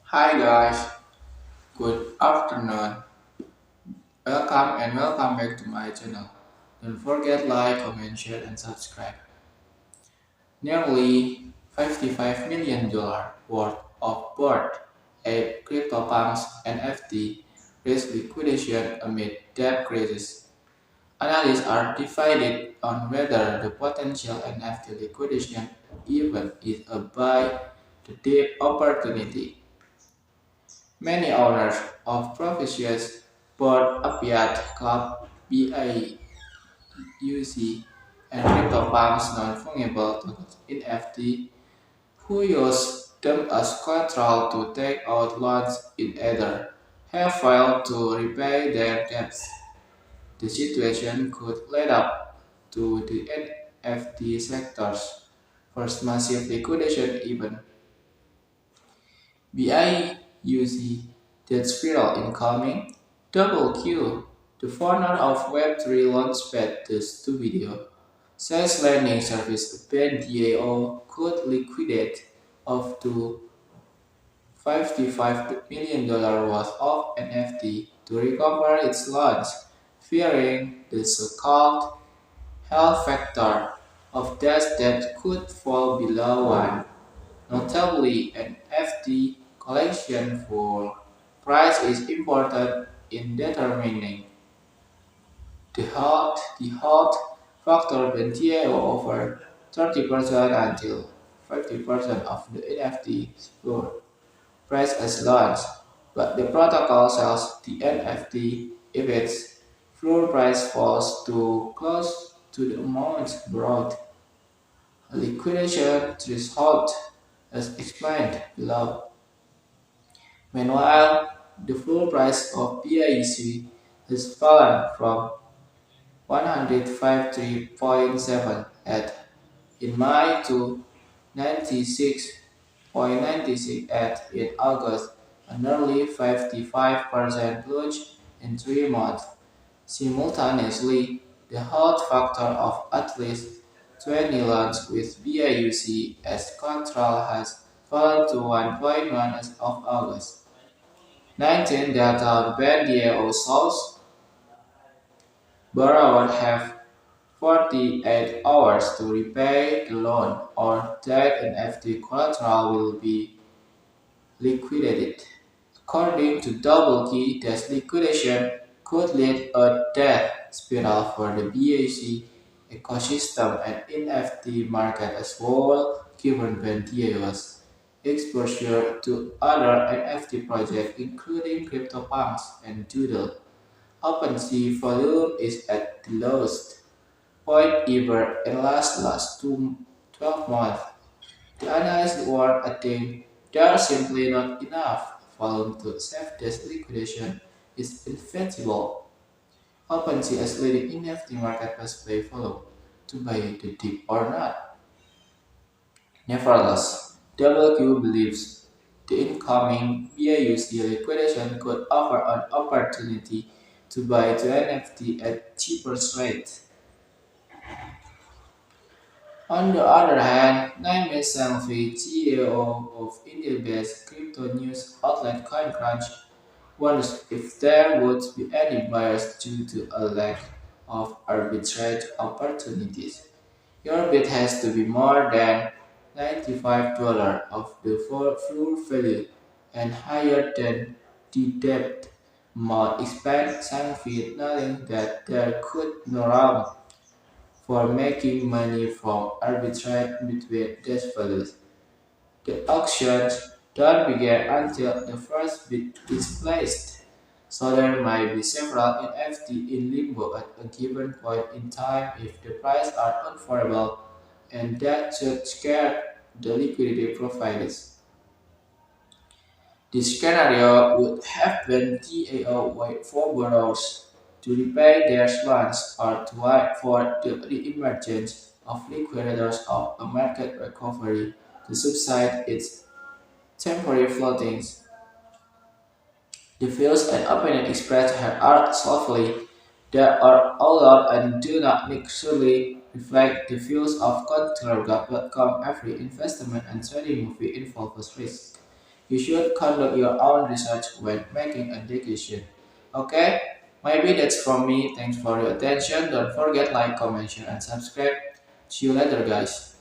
Hi guys, good afternoon. Welcome back to my channel. Don't forget like, comment, share and subscribe. Nearly $55 million worth of Bird a CryptoPunks NFT raised liquidation amid debt crisis. Analysts are divided on whether the potential NFT liquidation event is a buy the dip opportunity. Many owners of prestigious board Apiat Club BIUC and CryptoPunks non-fungible tokens NFT who use them as collateral to take out loans in Ether have failed to repay their debts. The situation could lead up to the NFT sector's first massive liquidation event. BIUC that's viral incoming. Double Q, the founder of Web3 Launchpad the video, says lending service BNDAO could liquidate up to $55 million worth of NFT to recover its launch, fearing the so-called hell factor of death that could fall below 1. Notably, an FT collection for price is important in determining the halt factor when TAO over 30% until 50% of the NFT floor price as launch, but the protocol sells the NFT if its floor price falls too close to the amount brought. A liquidation threshold as explained below. Meanwhile, the floor price of BIC has fallen from 153.7 at in May to 96.96 at in August, a nearly 55% plunge in 3 months. Simultaneously, the hold factor of at least 20 loans with BIUC as control has fallen to 1.1 as of August 19 data BNDAO shows borrowers have 48 hours to repay the loan or that NFT collateral will be liquidated. According to Double Key, this liquidation could lead a death spiral for the BAC ecosystem and NFT market as well, given Bendia's exposure to other NFT projects including CryptoPunks and Doodle. OpenSea volume is at the lowest point ever in last 12 months. The analysts warn again there are simply not enough volume to save this liquidation is inevitable. OpenSea as leading NFT marketplace play follow to buy the dip or not. Nevertheless, WQ believes the incoming BAUC liquidation could offer an opportunity to buy the NFT at cheaper rates. On the other hand, Naime Sanfi, CEO of India-based crypto news outlet CoinCrunch, wonders if there would be any buyers due to a lack of arbitrage opportunities. Your bid has to be more than $95 of the floor value and higher than the debt amount. Expand Sanfi, noting that there could no room for making money from arbitrage between these values. The auctions don't begin until the first bid is placed, so there might be several NFT in limbo at a given point in time if the prices are unfavorable, and that should scare the liquidity providers. This scenario would have been DAO wait for borrowers to repay their loans or to wait for the re-emergence of liquidators of a market recovery to subside its temporary floatings. The views and opinions expressed here are solely that are allowed and do not necessarily reflect the views of control.com. Every investment and trading movie involves risk. You should conduct your own research when making a decision. Okay? Maybe that's from me. Thanks for your attention. Don't forget like, comment, share, and subscribe. See you later, guys.